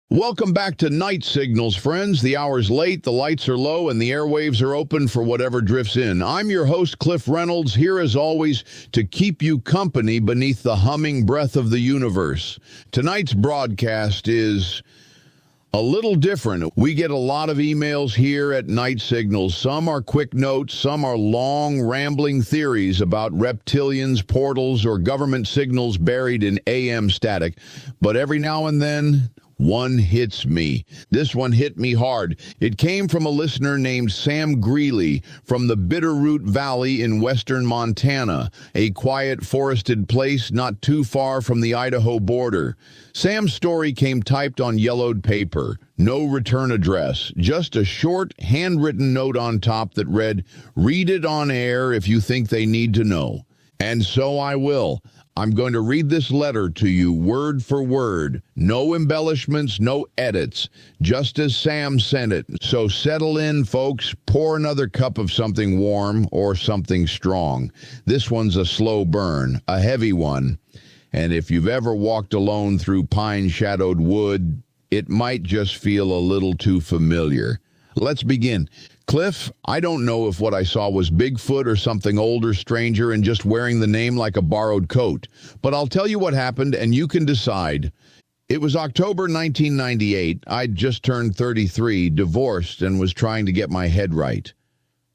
Welcome back to Night Signals, friends. The hour's late, the lights are low, and the airwaves are open for whatever drifts in. I'm your host, Cliff Reynolds, here as always to keep you company beneath the humming breath of the universe. Tonight's broadcast is a little different. We get a lot of emails here at Night Signals. Some are quick notes, some are long, rambling theories about reptilians, portals, or government signals buried in AM static. But every now and then, one hits me. This one hit me hard. It came from a listener named Sam Greeley from the Bitterroot Valley in western Montana, a quiet forested place not too far from the Idaho border. Sam's story came typed on yellowed paper. No return address, just a short, handwritten note on top that read, "Read it on air if you think they need to know." And so I will. I'm going to read this letter to you word for word. No embellishments, no edits, just as Sam sent it. So settle in, folks. Pour another cup of something warm or something strong. This one's a slow burn, a heavy one. And if you've ever walked alone through pine-shadowed wood, it might just feel a little too familiar. Let's begin. Cliff, I don't know if what I saw was Bigfoot or something older, stranger, and just wearing the name like a borrowed coat. But I'll tell you what happened, and you can decide. It was October 1998. I'd just turned 33, divorced, and was trying to get my head right.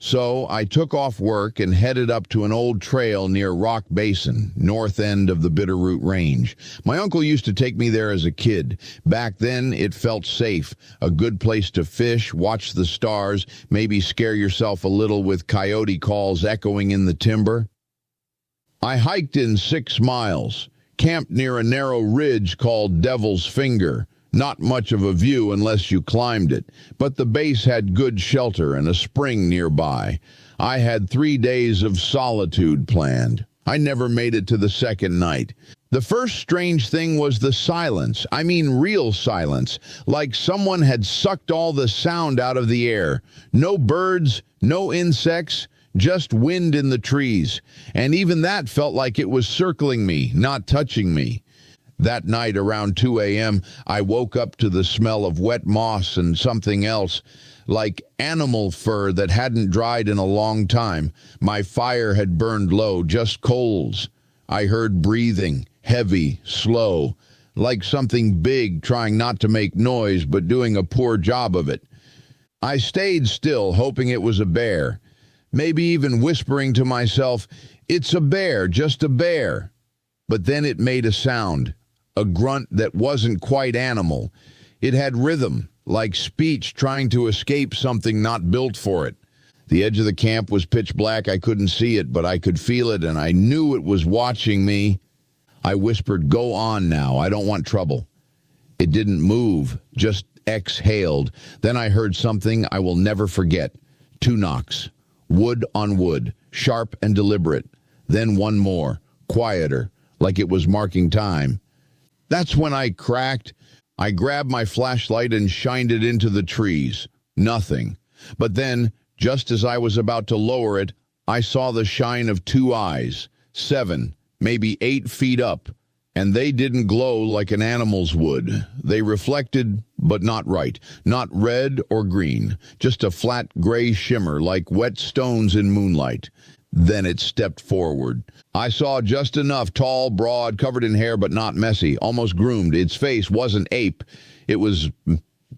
So I took off work and headed up to an old trail near Rock Basin, north end of the Bitterroot Range. My uncle used to take me there as a kid. Back then, it felt safe, a good place to fish, watch the stars, maybe scare yourself a little with coyote calls echoing in the timber. I hiked in 6 miles, camped near a narrow ridge called Devil's Finger. Not much of a view unless you climbed it, but the base had good shelter and a spring nearby. I had 3 days of solitude planned. I never made it to the second night. The first strange thing was the silence. I mean real silence, like someone had sucked all the sound out of the air. No birds, no insects, just wind in the trees. And even that felt like it was circling me, not touching me. That night, around 2 a.m., I woke up to the smell of wet moss and something else, like animal fur that hadn't dried in a long time. My fire had burned low, just coals. I heard breathing, heavy, slow, like something big trying not to make noise but doing a poor job of it. I stayed still, hoping it was a bear, maybe even whispering to myself, "It's a bear, just a bear." But then it made a sound. A grunt that wasn't quite animal. It had rhythm, like speech trying to escape something not built for it. The edge of the camp was pitch black. I couldn't see it, but I could feel it, and I knew it was watching me. I whispered, "Go on now, I don't want trouble." It didn't move, just exhaled. Then I heard something I will never forget. 2 knocks. Wood on wood, sharp and deliberate. Then one more, quieter, like it was marking time. That's when I cracked. I grabbed my flashlight and shined it into the trees. Nothing. But then, just as I was about to lower it, I saw the shine of 2 eyes, 7, maybe 8 feet up, and they didn't glow like an animal's would. They reflected, but not right. Not red or green, just a flat gray shimmer like wet stones in moonlight. Then it stepped forward. I saw just enough, tall, broad, covered in hair, but not messy, almost groomed. Its face wasn't ape. It was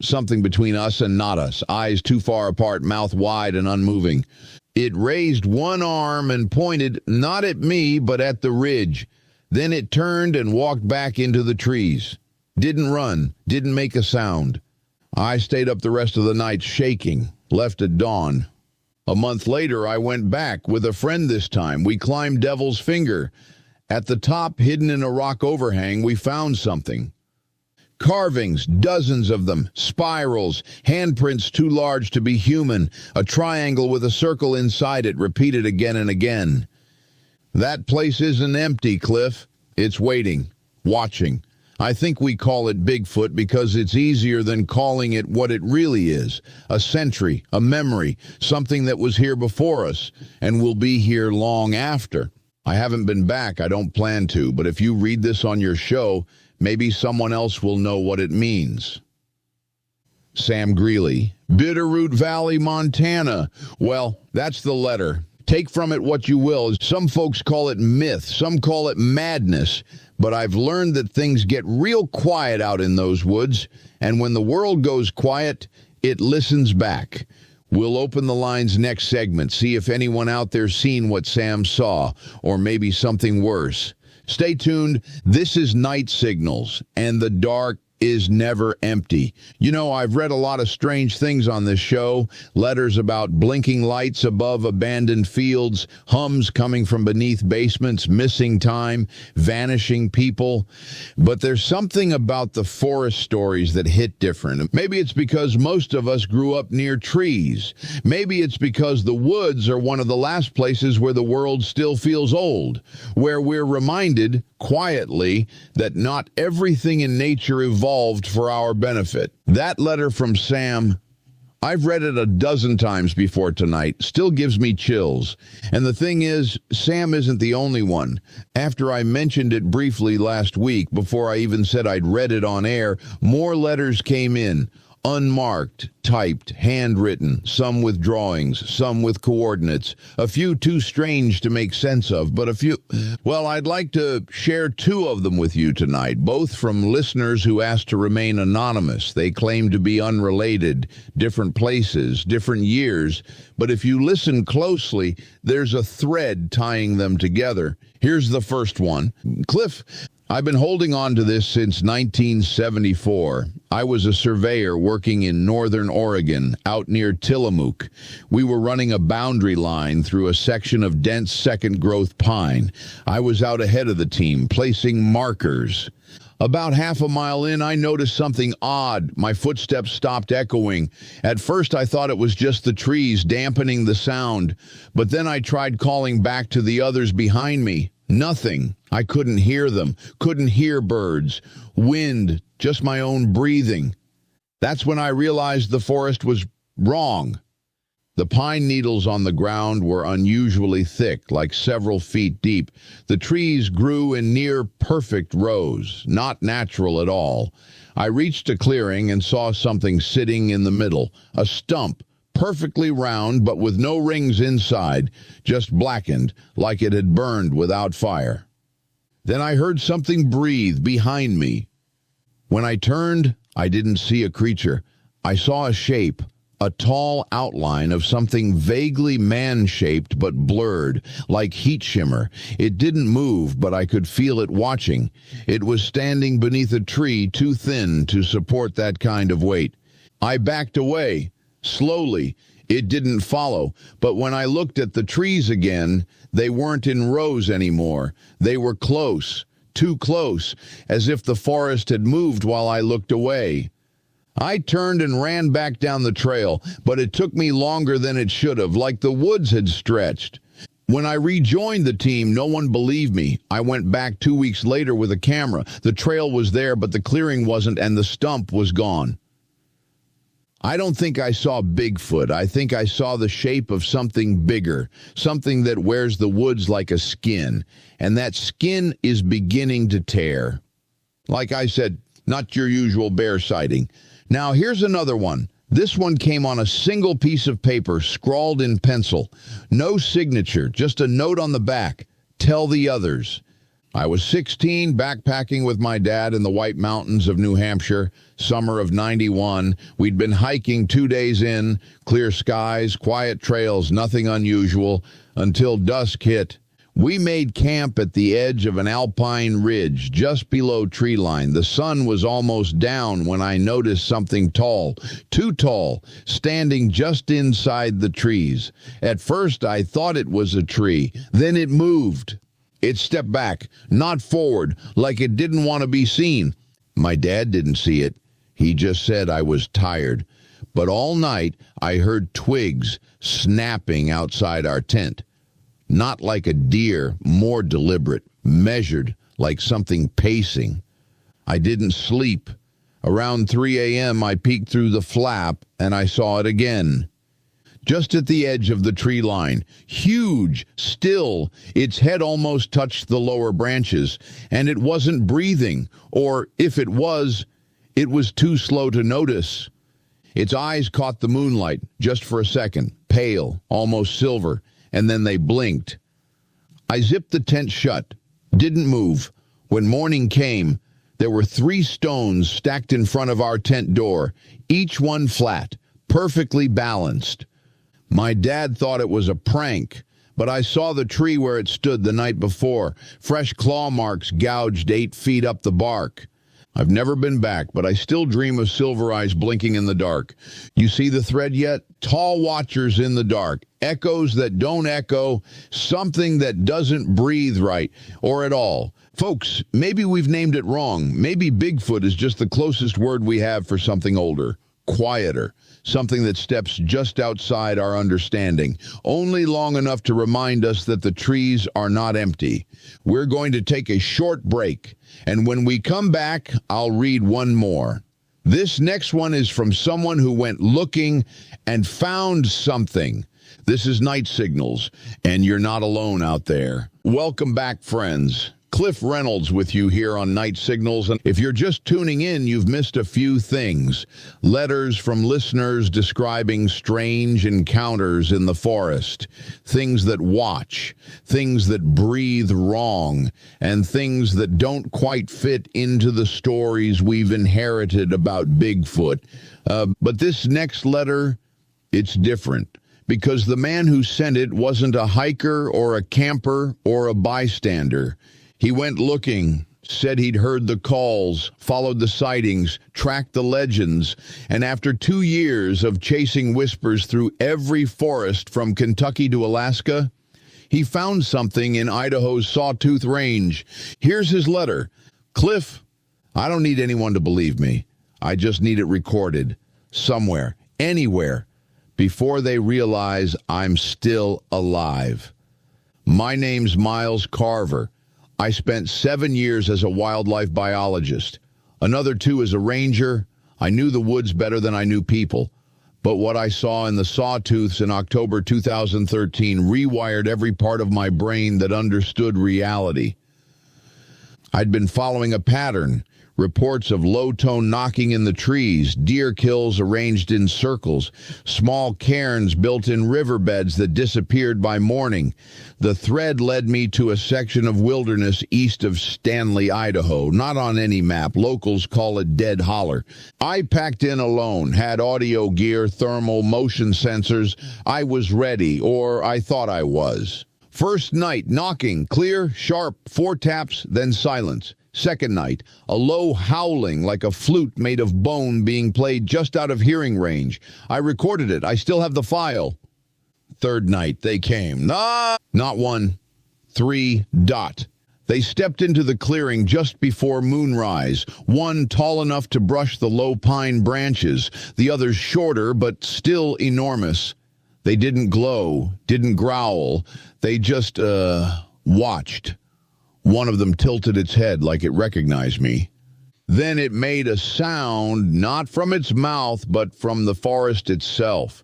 something between us and not us, eyes too far apart, mouth wide and unmoving. It raised one arm and pointed, not at me, but at the ridge. Then it turned and walked back into the trees. Didn't run, didn't make a sound. I stayed up the rest of the night shaking, left at dawn. A month later, I went back with a friend this time. We climbed Devil's Finger. At the top, hidden in a rock overhang, we found something. Carvings, dozens of them, spirals, handprints too large to be human, a triangle with a circle inside it repeated again and again. That place isn't empty, Cliff. It's waiting, watching. I think we call it Bigfoot because it's easier than calling it what it really is. A sentry, a memory, something that was here before us and will be here long after. I haven't been back, I don't plan to, but if you read this on your show, maybe someone else will know what it means. Sam Greeley. Bitterroot Valley, Montana. Well, that's the letter. Take from it what you will. Some folks call it myth, some call it madness, but I've learned that things get real quiet out in those woods, and when the world goes quiet, it listens back. We'll open the lines next segment, see if anyone out there's seen what Sam saw, or maybe something worse. Stay tuned. This is Night Signals, and the dark is never empty. You know, I've read a lot of strange things on this show. Letters about blinking lights above abandoned fields, hums coming from beneath basements, missing time, vanishing people. But there's something about the forest stories that hit different. Maybe it's because most of us grew up near trees. Maybe it's because the woods are one of the last places where the world still feels old, where we're reminded quietly that not everything in nature evolved for our benefit. That letter from Sam, I've read it a dozen times before tonight, still gives me chills. And the thing is, Sam isn't the only one. After I mentioned it briefly last week, before I even said I'd read it on air, more letters came in. Unmarked, typed, handwritten, some with drawings, some with coordinates, a few too strange to make sense of, but a few... Well, I'd like to share two of them with you tonight, both from listeners who asked to remain anonymous. They claim to be unrelated, different places, different years, but if you listen closely, there's a thread tying them together. Here's the first one. Cliff, I've been holding on to this since 1974. I was a surveyor working in northern Oregon, out near Tillamook. We were running a boundary line through a section of dense second-growth pine. I was out ahead of the team, placing markers. About half a mile in, I noticed something odd. My footsteps stopped echoing. At first, I thought it was just the trees dampening the sound, but then I tried calling back to the others behind me. Nothing. I couldn't hear them, couldn't hear birds, wind, just my own breathing. That's when I realized the forest was wrong. The pine needles on the ground were unusually thick, like several feet deep. The trees grew in near perfect rows, not natural at all. I reached a clearing and saw something sitting in the middle, a stump, perfectly round but with no rings inside, just blackened, like it had burned without fire. Then I heard something breathe behind me. When I turned, I didn't see a creature. I saw a shape, a tall outline of something vaguely man-shaped but blurred, like heat shimmer. It didn't move, but I could feel it watching. It was standing beneath a tree too thin to support that kind of weight. I backed away. Slowly. It didn't follow, but when I looked at the trees again, they weren't in rows anymore. They were close, too close, as if the forest had moved while I looked away. I turned and ran back down the trail, but it took me longer than it should have, like the woods had stretched. When I rejoined the team, no one believed me. I went back 2 weeks later with a camera. The trail was there, but the clearing wasn't, and the stump was gone. I don't think I saw Bigfoot. I think I saw the shape of something bigger, something that wears the woods like a skin, and that skin is beginning to tear. Like I said, not your usual bear sighting. Now, here's another one. This one came on a single piece of paper, scrawled in pencil. No signature, just a note on the back. Tell the others. I was 16, backpacking with my dad in the White Mountains of New Hampshire, summer of '91. We'd been hiking 2 days in, clear skies, quiet trails, nothing unusual, until dusk hit. We made camp at the edge of an alpine ridge, just below tree line. The sun was almost down when I noticed something tall, too tall, standing just inside the trees. At first, I thought it was a tree. Then it moved. It stepped back, not forward, like it didn't want to be seen. My dad didn't see it. He just said I was tired. But all night, I heard twigs snapping outside our tent. Not like a deer, more deliberate, measured, like something pacing. I didn't sleep. Around 3 a.m., I peeked through the flap, and I saw it again. Just at the edge of the tree line, huge, still, its head almost touched the lower branches, and it wasn't breathing, or if it was too slow to notice. Its eyes caught the moonlight just for a second, pale, almost silver, and then they blinked. I zipped the tent shut, didn't move. When morning came, there were 3 stones stacked in front of our tent door, each one flat, perfectly balanced. My dad thought it was a prank, but I saw the tree where it stood the night before. Fresh claw marks gouged 8 feet up the bark. I've never been back, but I still dream of silver eyes blinking in the dark. You see the thread yet? Tall watchers in the dark, echoes that don't echo, something that doesn't breathe right, or at all. Folks, maybe we've named it wrong. Maybe Bigfoot is just the closest word we have for something older, quieter, something that steps just outside our understanding, only long enough to remind us that the trees are not empty. We're going to take a short break, and when we come back, I'll read one more. This next one is from someone who went looking and found something. This is Night Signals, and you're not alone out there. Welcome back, friends. Cliff Reynolds with you here on Night Signals, and if you're just tuning in, you've missed a few things. Letters from listeners describing strange encounters in the forest, things that watch, things that breathe wrong, and things that don't quite fit into the stories we've inherited about Bigfoot. But this next letter, it's different, because the man who sent it wasn't a hiker or a camper or a bystander. He went looking, said he'd heard the calls, followed the sightings, tracked the legends, and after 2 years of chasing whispers through every forest from Kentucky to Alaska, he found something in Idaho's Sawtooth Range. Here's his letter. Cliff, I don't need anyone to believe me. I just need it recorded, somewhere, anywhere, before they realize I'm still alive. My name's Miles Carver. I spent 7 years as a wildlife biologist, another 2 as a ranger. I knew the woods better than I knew people. But what I saw in the Sawtooths in October 2013 rewired every part of my brain that understood reality. I'd been following a pattern, reports of low-tone knocking in the trees, deer kills arranged in circles, small cairns built in riverbeds that disappeared by morning. The thread led me to a section of wilderness east of Stanley, Idaho, not on any map. Locals call it Dead Holler. I packed in alone, had audio gear, thermal, motion sensors. I was ready, or I thought I was. First night, knocking, clear, sharp, 4 taps, then silence. Second night, a low howling like a flute made of bone being played just out of hearing range. I recorded it. I still have the file. Third night, they came. Not 1, 3, dot. They stepped into the clearing just before moonrise, one tall enough to brush the low pine branches, the others shorter but still enormous. They didn't glow, didn't growl. They just, watched. One of them tilted its head like it recognized me. Then it made a sound, not from its mouth, but from the forest itself.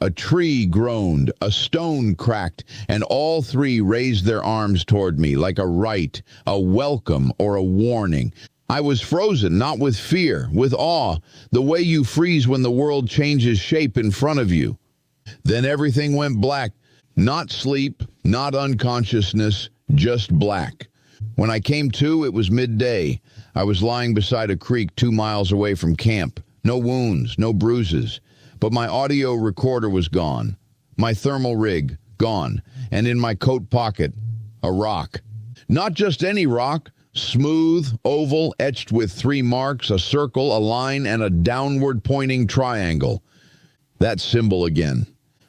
A tree groaned, a stone cracked, and all 3 raised their arms toward me like a rite, a welcome, or a warning. I was frozen, not with fear, with awe, the way you freeze when the world changes shape in front of you. Then everything went black. Not sleep, not unconsciousness, just black. When I came to, it was midday. I was lying beside a creek 2 miles away from camp. No wounds, no bruises. But my audio recorder was gone. My thermal rig, gone. And in my coat pocket, a rock. Not just any rock. Smooth, oval, etched with 3 marks, a circle, a line, and a downward-pointing triangle. That symbol again.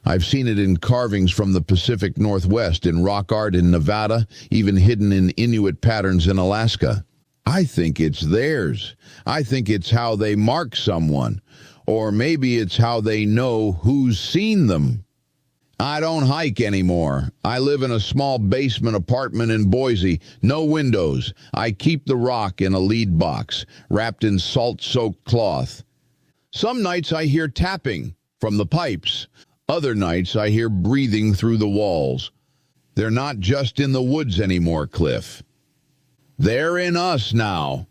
I've seen it in carvings from the Pacific Northwest, in rock art in Nevada, even hidden in Inuit patterns in Alaska. I think it's theirs. I think it's how they mark someone. Or maybe it's how they know who's seen them. I don't hike anymore. I live in a small basement apartment in Boise, no windows. I keep the rock in a lead box, wrapped in salt-soaked cloth. Some nights I hear tapping from the pipes. Other nights I hear breathing through the walls. They're not just in the woods anymore, Cliff. They're in us now.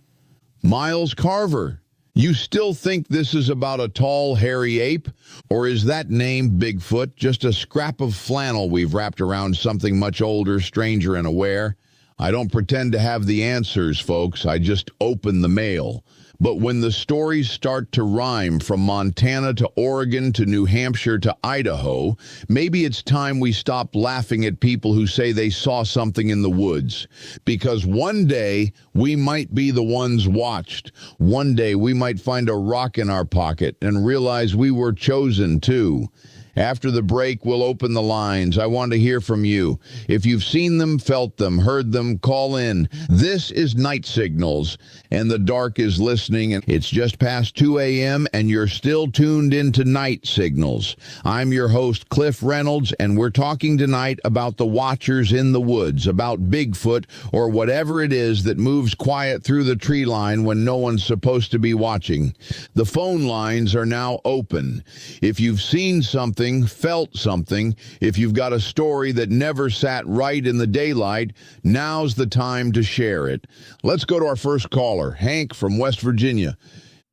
Miles Carver, You still think this is about a tall, hairy ape? Or is that name, Bigfoot, just a scrap of flannel we've wrapped around something much older, stranger, and aware? I don't pretend to have the answers, folks. I just open the mail. But when the stories start to rhyme from Montana to Oregon to New Hampshire to Idaho, maybe it's time we stop laughing at people who say they saw something in the woods. Because one day, we might be the ones watched. One day, we might find a rock in our pocket and realize we were chosen too. After the break, we'll open the lines. I want to hear from you. If you've seen them, felt them, heard them, call in. This is Night Signals, and the dark is listening. And it's just past 2 a.m., and you're still tuned into Night Signals. I'm your host, Cliff Reynolds, and we're talking tonight about the watchers in the woods, about Bigfoot, or whatever it is that moves quiet through the tree line when no one's supposed to be watching. The phone lines are now open. If you've seen something, felt something, if you've got a story that never sat right in the daylight, now's the time to share it. Let's go to our first caller, Hank from West Virginia.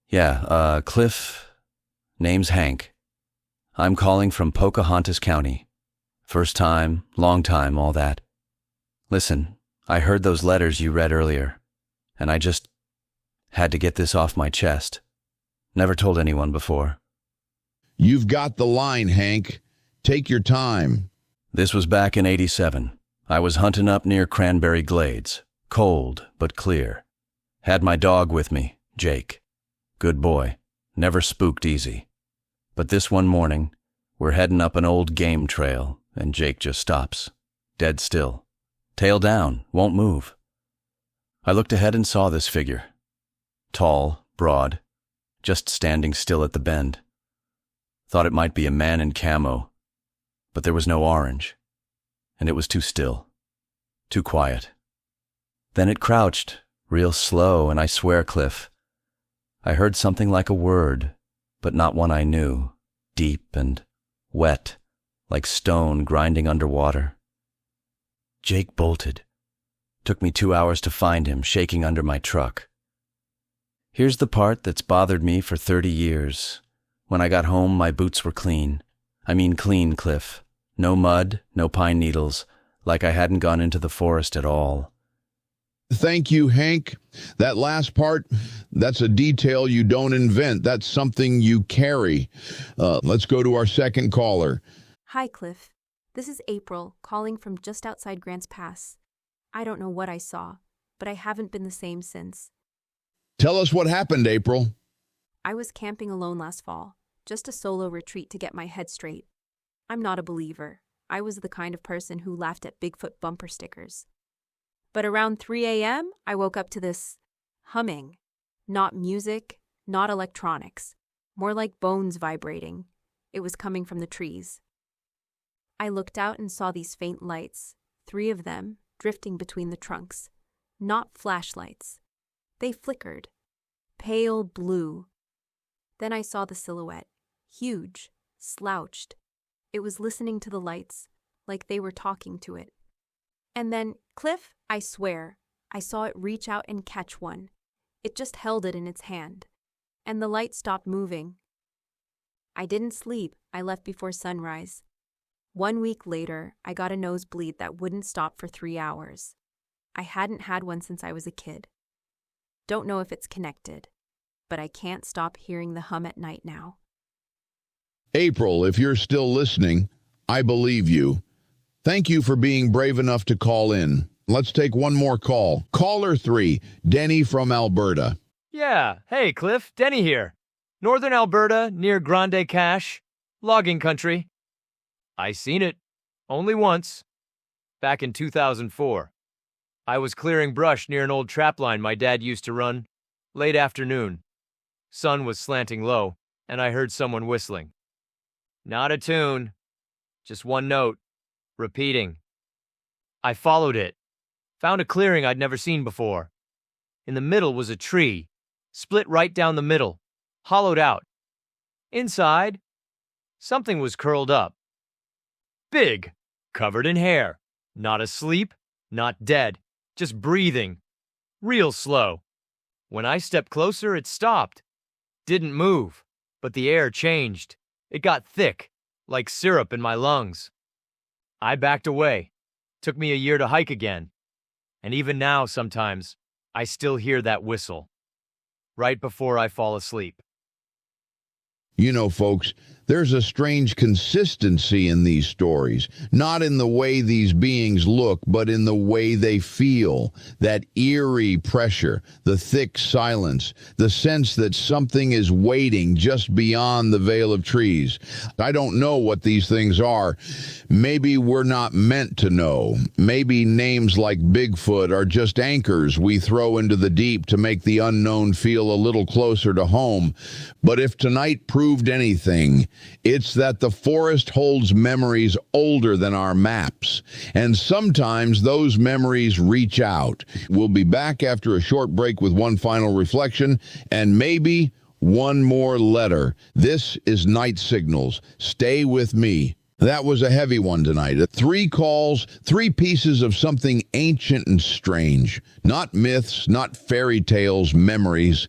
Yeah, Cliff, name's Hank. I'm calling from Pocahontas County. First time, long time, all that. Listen, I heard those letters you read earlier, and I just had to get this off my chest. Never told anyone before. You've got the line, Hank. Take your time. This was back in '87. I was hunting up near Cranberry Glades. Cold, but clear. Had my dog with me, Jake. Good boy. Never spooked easy. But this one morning, we're heading up an old game trail, and Jake just stops. Dead still. Tail down, won't move. I looked ahead and saw this figure. Tall, broad, just standing still at the bend. Thought it might be a man in camo, but there was no orange, and it was too still, too quiet. Then it crouched, real slow, and I swear, Cliff, I heard something like a word, but not one I knew, deep and wet, like stone grinding underwater. Jake bolted. Took me 2 hours to find him, shaking under my truck. Here's the part that's bothered me for 30 years. When I got home, my boots were clean. I mean clean, Cliff. No mud, no pine needles, like I hadn't gone into the forest at all. Thank you, Hank. That last part, that's a detail you don't invent. That's something you carry. Let's go to our second caller. Hi, Cliff. This is April, calling from just outside Grants Pass. I don't know what I saw, but I haven't been the same since. Tell us what happened, April. I was camping alone last fall, just a solo retreat to get my head straight. I'm not a believer. I was the kind of person who laughed at Bigfoot bumper stickers. But around 3 a.m., I woke up to this humming. Not music, not electronics, more like bones vibrating. It was coming from the trees. I looked out and saw these faint lights, 3 of them, drifting between the trunks. Not flashlights. They flickered. Pale blue. Then I saw the silhouette. Huge. Slouched. It was listening to the lights, like they were talking to it. And then, Cliff, I swear, I saw it reach out and catch one. It just held it in its hand. And the light stopped moving. I didn't sleep. I left before sunrise. 1 week later, I got a nosebleed that wouldn't stop for 3 hours. I hadn't had one since I was a kid. Don't know if it's connected, but I can't stop hearing the hum at night now. April, if you're still listening, I believe you. Thank you for being brave enough to call in. Let's take one more call. Caller 3, Denny from Alberta. Yeah, hey Cliff, Denny here. Northern Alberta, near Grande Cache, logging country. I seen it. Only once. Back in 2004. I was clearing brush near an old trapline my dad used to run. Late afternoon. Sun was slanting low, and I heard someone whistling. Not a tune. Just one note. Repeating. I followed it. Found a clearing I'd never seen before. In the middle was a tree, split right down the middle, hollowed out. Inside, something was curled up. Big, covered in hair, not asleep, not dead, just breathing, real slow. When I stepped closer, it stopped, didn't move, but the air changed. It got thick, like syrup in my lungs. I backed away. Took me a year to hike again. And even now, sometimes, I still hear that whistle. Right before I fall asleep. You know, folks, there's a strange consistency in these stories, not in the way these beings look, but in the way they feel. That eerie pressure, the thick silence, the sense that something is waiting just beyond the veil of trees. I don't know what these things are. Maybe we're not meant to know. Maybe names like Bigfoot are just anchors we throw into the deep to make the unknown feel a little closer to home. But if tonight proved anything, it's that the forest holds memories older than our maps, and sometimes those memories reach out. We'll be back after a short break with one final reflection, and maybe one more letter. This is Night Signals. Stay with me. That was a heavy one tonight. 3 calls, 3 pieces of something ancient and strange. Not myths, not fairy tales, memories.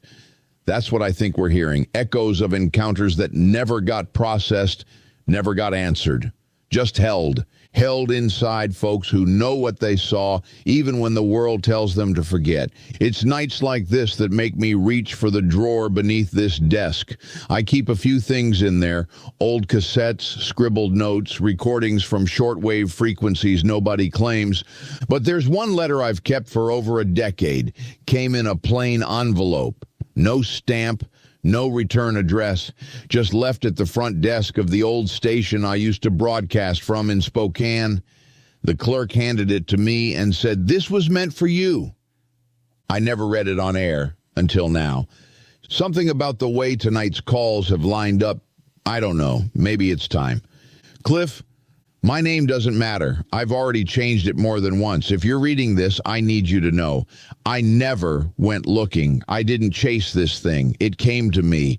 That's what I think we're hearing. Echoes of encounters that never got processed, never got answered. Just held. Held inside folks who know what they saw, even when the world tells them to forget. It's nights like this that make me reach for the drawer beneath this desk. I keep a few things in there. Old cassettes, scribbled notes, recordings from shortwave frequencies nobody claims. But there's one letter I've kept for over a decade. Came in a plain envelope. No stamp, no return address, just left at the front desk of the old station I used to broadcast from in Spokane. The clerk handed it to me and said, "This was meant for you." I never read it on air until now. Something about the way tonight's calls have lined up. I don't know. Maybe it's time. Cliff, my name doesn't matter. I've already changed it more than once. If you're reading this, I need you to know. I never went looking. I didn't chase this thing. It came to me.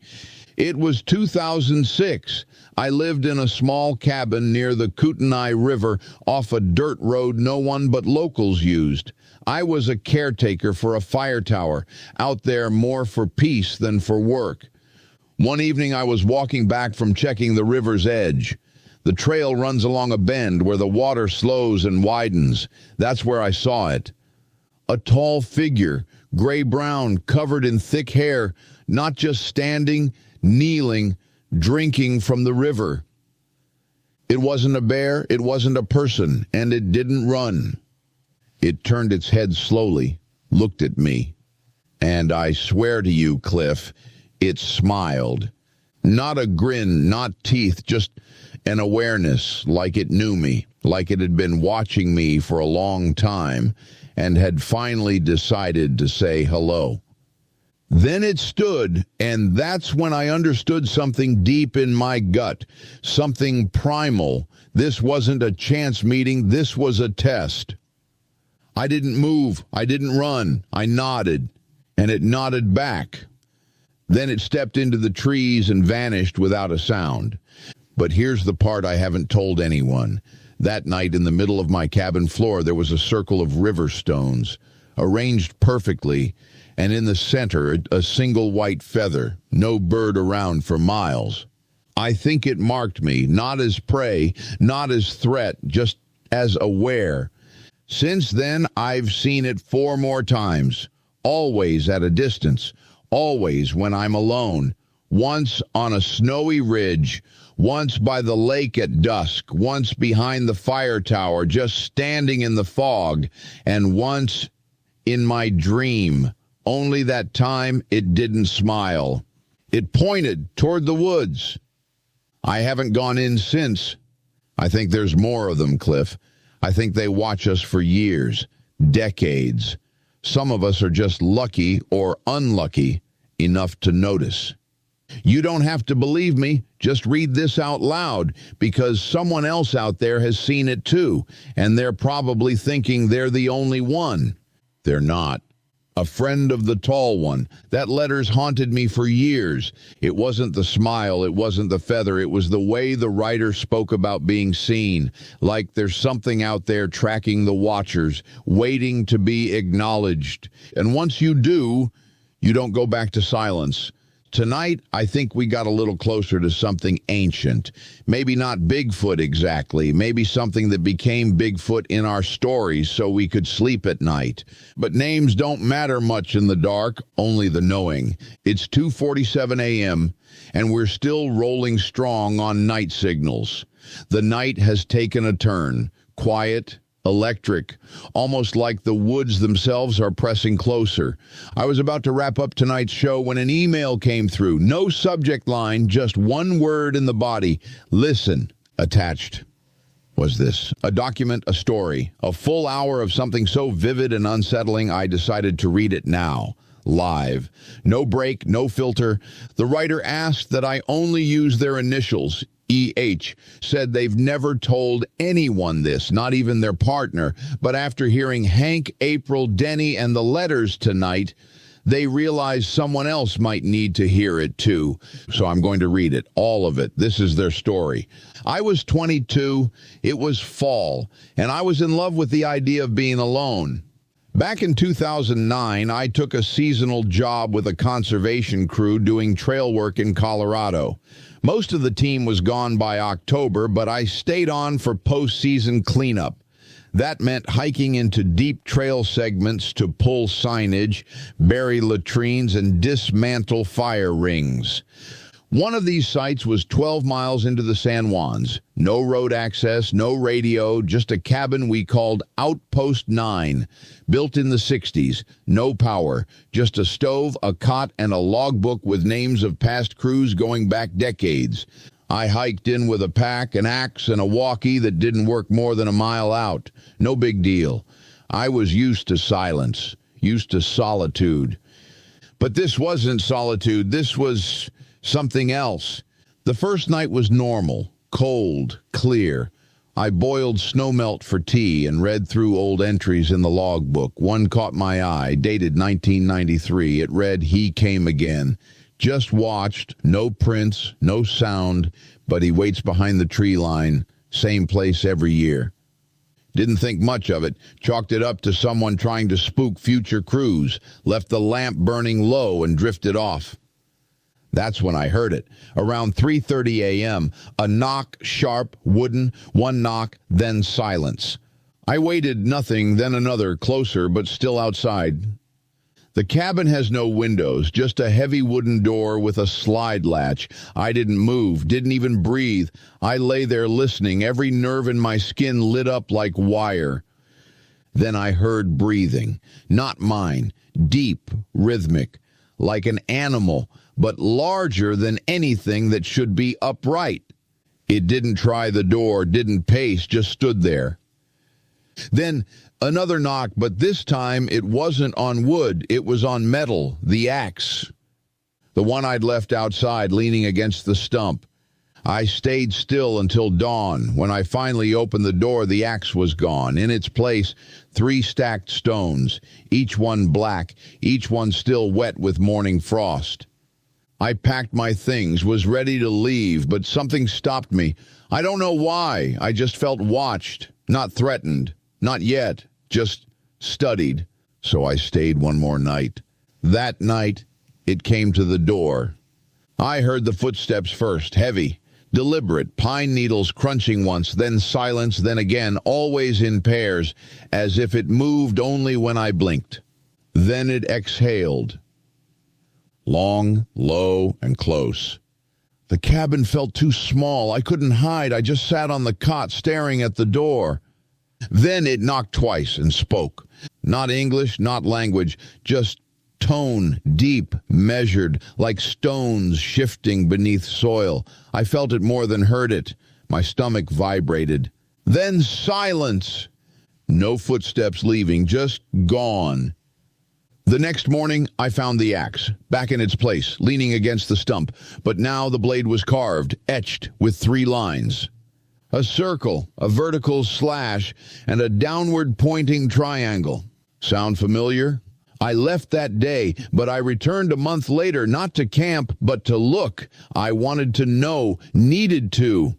It was 2006. I lived in a small cabin near the Kootenai River off a dirt road no one but locals used. I was a caretaker for a fire tower, out there more for peace than for work. One evening I was walking back from checking the river's edge. The trail runs along a bend where the water slows and widens. That's where I saw it. A tall figure, gray-brown, covered in thick hair, not just standing, kneeling, drinking from the river. It wasn't a bear, it wasn't a person, and it didn't run. It turned its head slowly, looked at me, and I swear to you, Cliff, it smiled. Not a grin, not teeth, just an awareness, like it knew me, like it had been watching me for a long time and had finally decided to say hello. Then it stood, and that's when I understood something deep in my gut, something primal. This wasn't a chance meeting, this was a test. I didn't move, I didn't run, I nodded, and it nodded back. Then it stepped into the trees and vanished without a sound. But here's the part I haven't told anyone. That night in the middle of my cabin floor, there was a circle of river stones, arranged perfectly, and in the center, a single white feather, no bird around for miles. I think it marked me, not as prey, not as threat, just as aware. Since then, I've seen it 4 more times, always at a distance, always when I'm alone, once on a snowy ridge, once by the lake at dusk, once behind the fire tower, just standing in the fog, and once in my dream. Only that time it didn't smile. It pointed toward the woods. I haven't gone in since. I think there's more of them, Cliff. I think they watch us for years, decades. Some of us are just lucky or unlucky enough to notice. You don't have to believe me, just read this out loud, because someone else out there has seen it too, and they're probably thinking they're the only one. They're not. A friend of the tall one. That letter's haunted me for years. It wasn't the smile, it wasn't the feather, it was the way the writer spoke about being seen, like there's something out there tracking the watchers, waiting to be acknowledged. And once you do, you don't go back to silence. Tonight, I think we got a little closer to something ancient. Maybe not Bigfoot exactly, maybe something that became Bigfoot in our stories so we could sleep at night. But names don't matter much in the dark, only the knowing. It's 2:47 a.m., and we're still rolling strong on night signals. The night has taken a turn, quiet, electric, almost like the woods themselves are pressing closer. I was about to wrap up tonight's show when an email came through. No subject line, just one word in the body. Listen. Attached was this. A document, a story, a full hour of something so vivid and unsettling I decided to read it now. Live. No break, no filter. The writer asked that I only use their initials. E.H. said they've never told anyone this, not even their partner. But after hearing Hank, April, Denny, and the letters tonight, they realized someone else might need to hear it too. So I'm going to read it, all of it. This is their story. I was 22, it was fall, and I was in love with the idea of being alone. Back in 2009, I took a seasonal job with a conservation crew doing trail work in Colorado. Most of the team was gone by October, but I stayed on for postseason cleanup. That meant hiking into deep trail segments to pull signage, bury latrines, and dismantle fire rings. One of these sites was 12 miles into the San Juans. No road access, no radio, just a cabin we called Outpost 9, built in the 60s. No power, just a stove, a cot, and a logbook with names of past crews going back decades. I hiked in with a pack, an axe, and a walkie that didn't work more than a mile out. No big deal. I was used to silence, used to solitude. But this wasn't solitude. This was something else. The first night was normal, cold, clear. I boiled snowmelt for tea and read through old entries in the logbook. One caught my eye, dated 1993. It read, "He came again. Just watched, no prints, no sound, but he waits behind the tree line, same place every year." Didn't think much of it, chalked it up to someone trying to spook future crews, left the lamp burning low and drifted off. That's when I heard it. Around 3:30 a.m., a knock, sharp, wooden, one knock, then silence. I waited, nothing, then another, closer, but still outside. The cabin has no windows, just a heavy wooden door with a slide latch. I didn't move, didn't even breathe. I lay there listening, every nerve in my skin lit up like wire. Then I heard breathing, not mine, deep, rhythmic, like an animal, but larger than anything that should be upright. It didn't try the door, didn't pace, just stood there. Then another knock, but this time it wasn't on wood, it was on metal, the axe. The one I'd left outside, leaning against the stump. I stayed still until dawn. When I finally opened the door, the axe was gone. In its place, 3 stacked stones, each one black, each one still wet with morning frost. I packed my things, was ready to leave, but something stopped me. I don't know why. I just felt watched, not threatened. Not yet, just studied. So I stayed one more night. That night, it came to the door. I heard the footsteps first, heavy, deliberate, pine needles crunching once, then silence, then again, always in pairs, as if it moved only when I blinked. Then it exhaled. Long, low, and close. The cabin felt too small. I couldn't hide. I just sat on the cot staring at the door. Then it knocked twice and spoke. Not English, not language, just tone, deep, measured, like stones shifting beneath soil. I felt it more than heard it. My stomach vibrated. Then silence. No footsteps leaving, just gone. The next morning, I found the axe, back in its place, leaning against the stump. But now the blade was carved, etched with 3 lines. A circle, a vertical slash, and a downward pointing triangle. Sound familiar? I left that day, but I returned a month later, not to camp, but to look. I wanted to know, needed to.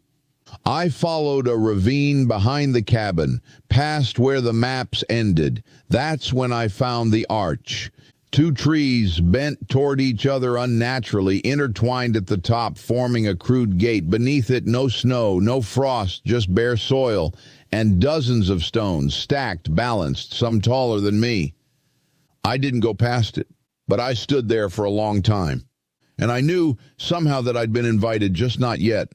I followed a ravine behind the cabin, past where the maps ended. That's when I found the arch. Two trees bent toward each other unnaturally, intertwined at the top, forming a crude gate. Beneath it, no snow, no frost, just bare soil, and dozens of stones, stacked, balanced, some taller than me. I didn't go past it, but I stood there for a long time. And I knew somehow that I'd been invited, just not yet.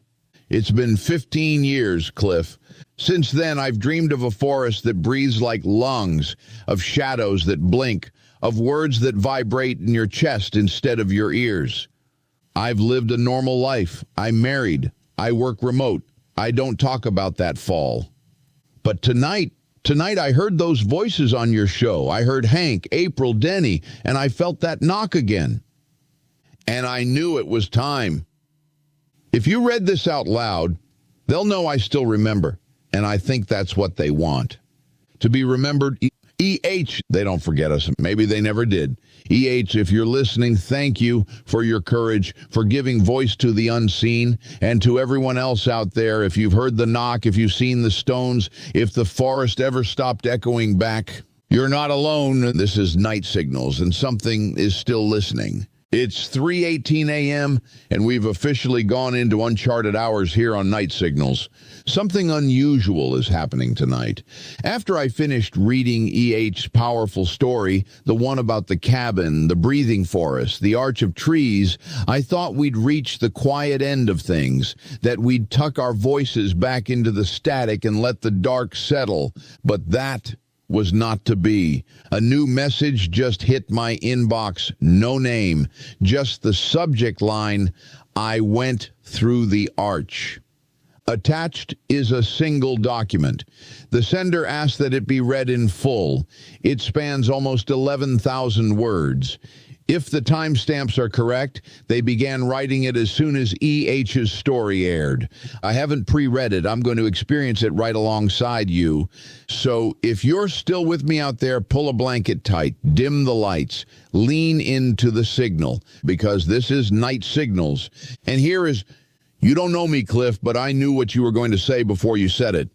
It's been 15 years, Cliff. Since then, I've dreamed of a forest that breathes like lungs, of shadows that blink, of words that vibrate in your chest instead of your ears. I've lived a normal life. I'm married. I work remote. I don't talk about that fall. But tonight I heard those voices on your show. I heard Hank, April, Denny, and I felt that knock again. And I knew it was time. If you read this out loud, they'll know I still remember, and I think that's what they want. To be remembered. E.H., they don't forget us. Maybe they never did. E.H., if you're listening, thank you for your courage, for giving voice to the unseen, and to everyone else out there, if you've heard the knock, if you've seen the stones, if the forest ever stopped echoing back, you're not alone. This is Night Signals, and something is still listening. It's 3:18 a.m., and we've officially gone into uncharted hours here on Night Signals. Something unusual is happening tonight. After I finished reading E.H.'s powerful story, the one about the cabin, the breathing forest, the arch of trees, I thought we'd reach the quiet end of things, that we'd tuck our voices back into the static and let the dark settle. But that was not to be. A new message just hit my inbox. No name, just the subject line, I went through the arch. Attached is a single document. The sender asked that it be read in full. It spans almost 11,000 words. If the timestamps are correct, they began writing it as soon as E.H.'s story aired. I haven't pre-read it. I'm going to experience it right alongside you. So if you're still with me out there, pull a blanket tight, dim the lights, lean into the signal, because this is Night Signals. And here is, you don't know me, Cliff, but I knew what you were going to say before you said it.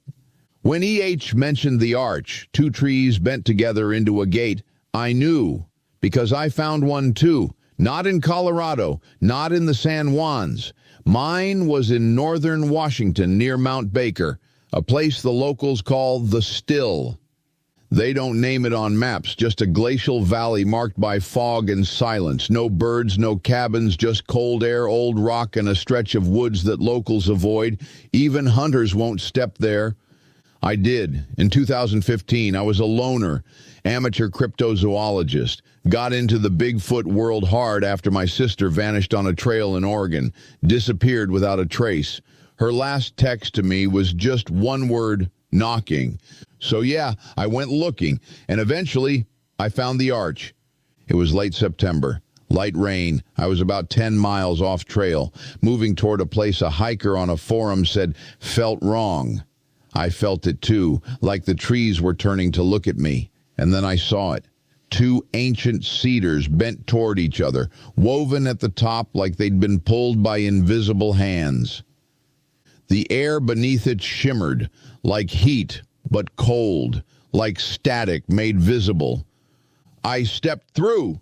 When E.H. mentioned the arch, two trees bent together into a gate, I knew. Because I found one too, not in Colorado, not in the San Juans. Mine was in northern Washington near Mount Baker, a place the locals call the Still. They don't name it on maps, just a glacial valley marked by fog and silence. No birds, no cabins, just cold air, old rock, and a stretch of woods that locals avoid. Even hunters won't step there. I did. In 2015, I was a loner, amateur cryptozoologist. Got into the Bigfoot world hard after my sister vanished on a trail in Oregon, disappeared without a trace. Her last text to me was just one word, knocking. So yeah, I went looking, and eventually I found the arch. It was late September. Light rain. I was about 10 miles off trail, moving toward a place a hiker on a forum said felt wrong. I felt it too, like the trees were turning to look at me. And then I saw it. Two ancient cedars bent toward each other, woven at the top like they'd been pulled by invisible hands. The air beneath it shimmered, like heat, but cold, like static made visible. I stepped through.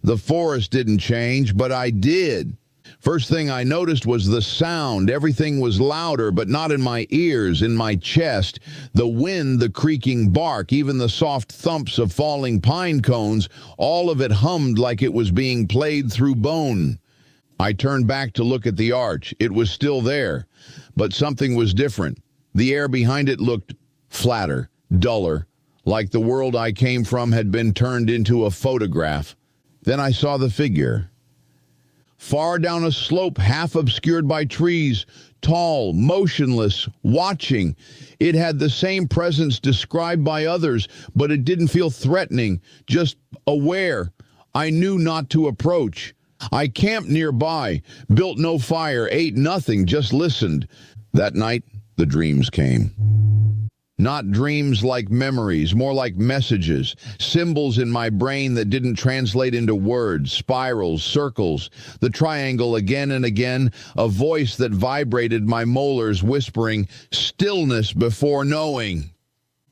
The forest didn't change, but I did. First thing I noticed was the sound. Everything was louder, but not in my ears, in my chest. The wind, the creaking bark, even the soft thumps of falling pine cones, all of it hummed like it was being played through bone. I turned back to look at the arch. It was still there, but something was different. The air behind it looked flatter, duller, like the world I came from had been turned into a photograph. Then I saw the figure. Far down a slope, half obscured by trees, tall, motionless, watching. It had the same presence described by others, but it didn't feel threatening, just aware. I knew not to approach. I camped nearby, built no fire, ate nothing, just listened. That night, the dreams came. Not dreams like memories, more like messages, symbols in my brain that didn't translate into words, spirals, circles, the triangle again and again, a voice that vibrated my molars whispering, stillness before knowing.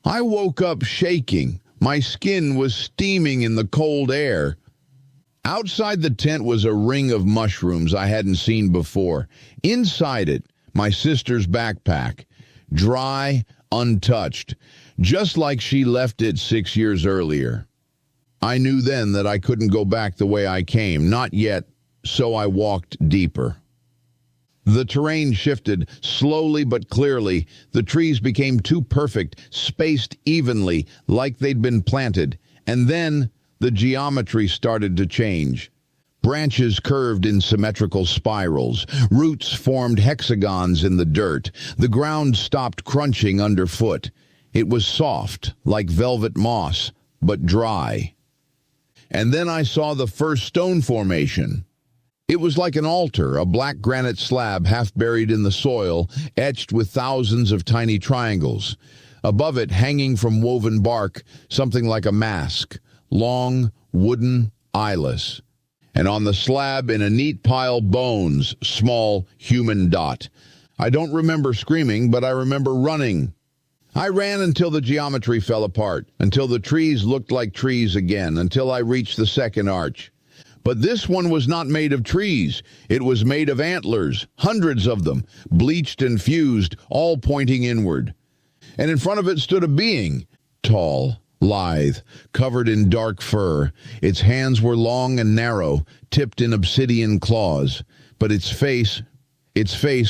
I woke up shaking. My skin was steaming in the cold air. Outside the tent was a ring of mushrooms I hadn't seen before. Inside it, my sister's backpack, dry, untouched, just like she left it 6 years earlier. I knew then that I couldn't go back the way I came, not yet, so I walked deeper. The terrain shifted, slowly but clearly. The trees became too perfect, spaced evenly, like they'd been planted. And then the geometry started to change. Branches curved in symmetrical spirals. Roots formed hexagons in the dirt. The ground stopped crunching underfoot. It was soft, like velvet moss, but dry. And then I saw the first stone formation. It was like an altar, a black granite slab half buried in the soil, etched with thousands of tiny triangles. Above it, hanging from woven bark, something like a mask, long, wooden, eyeless. And on the slab, in a neat pile, bones, small, human dot. I don't remember screaming, but I remember running. I ran until the geometry fell apart, until the trees looked like trees again, until I reached the second arch. But this one was not made of trees. It was made of antlers, hundreds of them, bleached and fused, all pointing inward. And in front of it stood a being, tall, lithe, covered in dark fur. Its hands were long and narrow, tipped in obsidian claws. But its face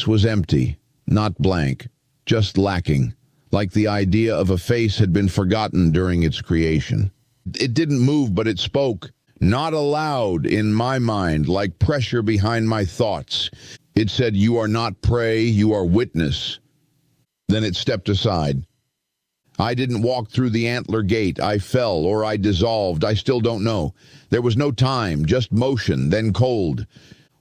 was empty, not blank, just lacking, like the idea of a face had been forgotten during its creation. It didn't move, but it spoke. Not aloud in my mind, like pressure behind my thoughts. It said, "You are not prey, you are witness." Then it stepped aside. I didn't walk through the antler gate. I fell, or I dissolved. I still don't know. There was no time, just motion, then cold.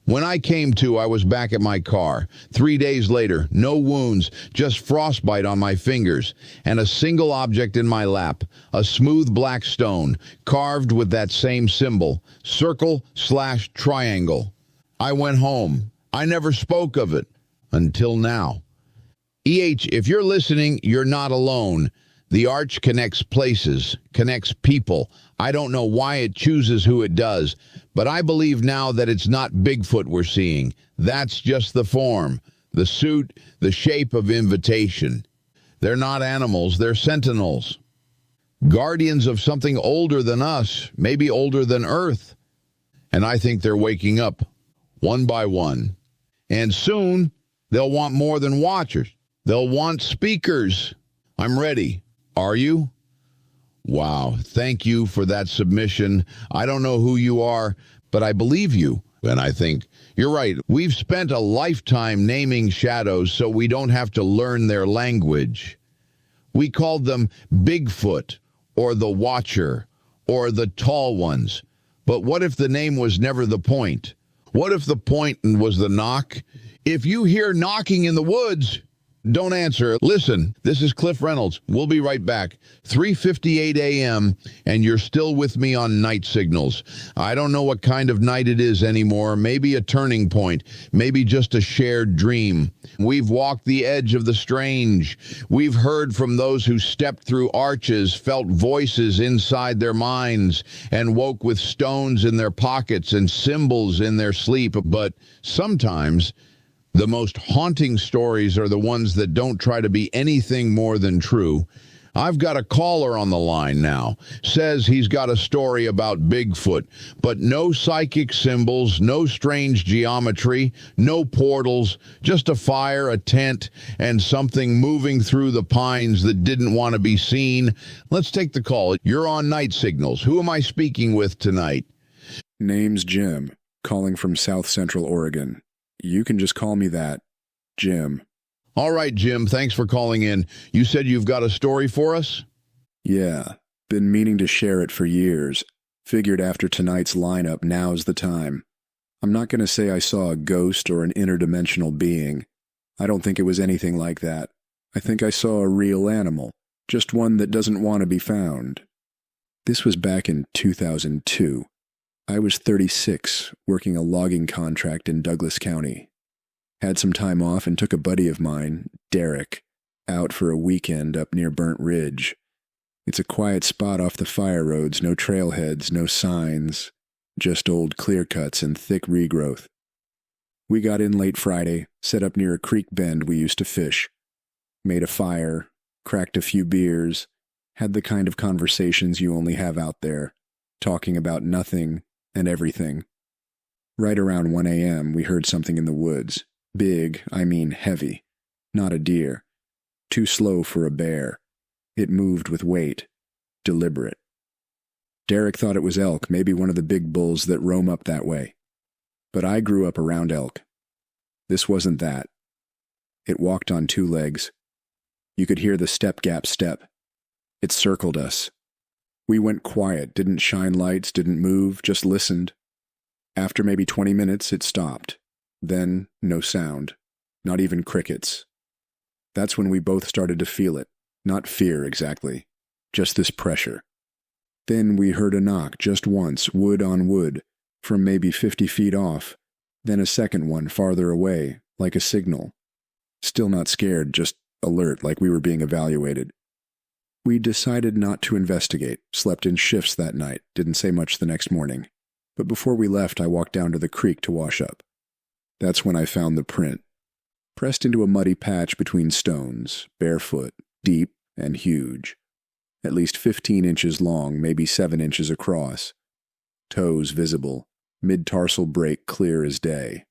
When I came to, I was back at my car. 3 days later, no wounds, just frostbite on my fingers, and a single object in my lap, a smooth black stone, carved with that same symbol, circle/triangle. I went home. I never spoke of it, until now. If you're listening, you're not alone. The arch connects places, connects people. I don't know why it chooses who it does, but I believe now that it's not Bigfoot we're seeing. That's just the form, the suit, the shape of invitation. They're not animals, they're sentinels. Guardians of something older than us, maybe older than Earth. And I think they're waking up, one by one. And soon, they'll want more than watchers. They'll want speakers. I'm ready. Are you? Wow, thank you for that submission. I don't know who you are, but I believe you. And I think, you're right, we've spent a lifetime naming shadows so we don't have to learn their language. We called them Bigfoot, or the Watcher, or the Tall Ones. But what if the name was never the point? What if the point was the knock? If you hear knocking in the woods, don't answer. Listen, this is Cliff Reynolds. We'll be right back. 3:58 a.m., and you're still with me on Night Signals. I don't know what kind of night it is anymore. Maybe a turning point. Maybe just a shared dream. We've walked the edge of the strange. We've heard from those who stepped through arches, felt voices inside their minds, and woke with stones in their pockets and symbols in their sleep. But sometimes the most haunting stories are the ones that don't try to be anything more than true. I've got a caller on the line now. Says he's got a story about Bigfoot, but no psychic symbols, no strange geometry, no portals, just a fire, a tent, and something moving through the pines that didn't want to be seen. Let's take the call. You're on Night Signals. Who am I speaking with tonight? Name's Jim, calling from South Central Oregon. You can just call me that, Jim. All right, Jim, thanks for calling in. You said you've got a story for us? Yeah, been meaning to share it for years. Figured after tonight's lineup, now's the time. I'm not going to say I saw a ghost or an interdimensional being. I don't think it was anything like that. I think I saw a real animal, just one that doesn't want to be found. This was back in 2002. I was 36, working a logging contract in Douglas County. Had some time off and took a buddy of mine, Derek, out for a weekend up near Burnt Ridge. It's a quiet spot off the fire roads, no trailheads, no signs, just old clear cuts and thick regrowth. We got in late Friday, set up near a creek bend we used to fish, made a fire, cracked a few beers, had the kind of conversations you only have out there, talking about nothing and everything. Right around 1 a.m., we heard something in the woods. Big, I mean heavy. Not a deer. Too slow for a bear. It moved with weight. Deliberate. Derek thought it was elk, maybe one of the big bulls that roam up that way. But I grew up around elk. This wasn't that. It walked on two legs. You could hear the step-gap step. It circled us. We went quiet, didn't shine lights, didn't move, just listened. After maybe 20 minutes, it stopped. Then, no sound. Not even crickets. That's when we both started to feel it. Not fear, exactly. Just this pressure. Then we heard a knock, just once, wood on wood, from maybe 50 feet off. Then a second one farther away, like a signal. Still not scared, just alert, like we were being evaluated. We decided not to investigate, slept in shifts that night, didn't say much the next morning. But before we left, I walked down to the creek to wash up. That's when I found the print. Pressed into a muddy patch between stones, barefoot, deep and huge. At least 15 inches long, maybe 7 inches across. Toes visible, mid-tarsal break clear as day.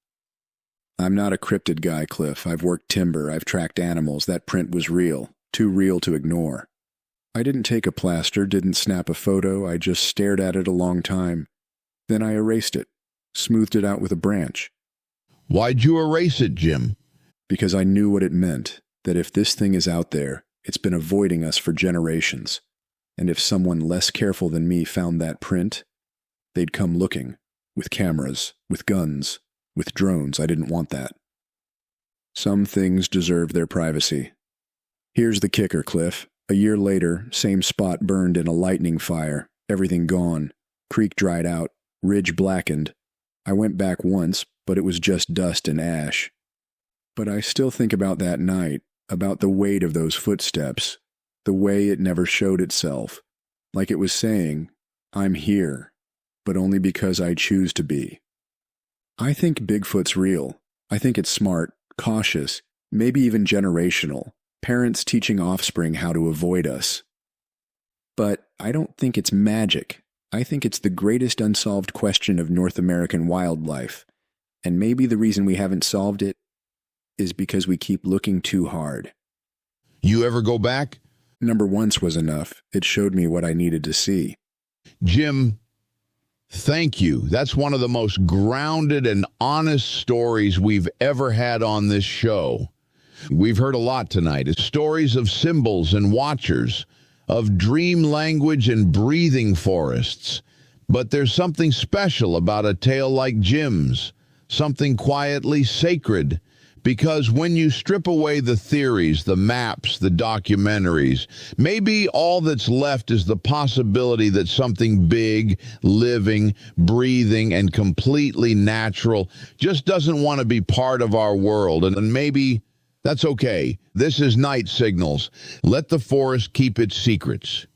I'm not a cryptid guy, Cliff. I've worked timber, I've tracked animals. That print was real, too real to ignore. I didn't take a plaster, didn't snap a photo, I just stared at it a long time. Then I erased it, smoothed it out with a branch. Why'd you erase it, Jim? Because I knew what it meant, that if this thing is out there, it's been avoiding us for generations. And if someone less careful than me found that print, they'd come looking, with cameras, with guns, with drones. I didn't want that. Some things deserve their privacy. Here's the kicker, Cliff. A year later, same spot burned in a lightning fire, everything gone, creek dried out, ridge blackened. I went back once, but it was just dust and ash. But I still think about that night, about the weight of those footsteps, the way it never showed itself, like it was saying, I'm here, but only because I choose to be. I think Bigfoot's real. I think it's smart, cautious, maybe even generational, parents teaching offspring how to avoid us. But I don't think it's magic. I think it's the greatest unsolved question of North American wildlife, and maybe the reason we haven't solved it is because we keep looking too hard. You ever go back? Number once was enough. It showed me what I needed to see. Jim, thank you. That's one of the most grounded and honest stories we've ever had on this show. We've heard a lot tonight. It's stories of symbols and watchers, of dream language and breathing forests. But there's something special about a tale like Jim's, something quietly sacred. Because when you strip away the theories, the maps, the documentaries, maybe all that's left is the possibility that something big, living, breathing, and completely natural just doesn't want to be part of our world. And maybe that's okay. This is Night Signals. Let the forest keep its secrets.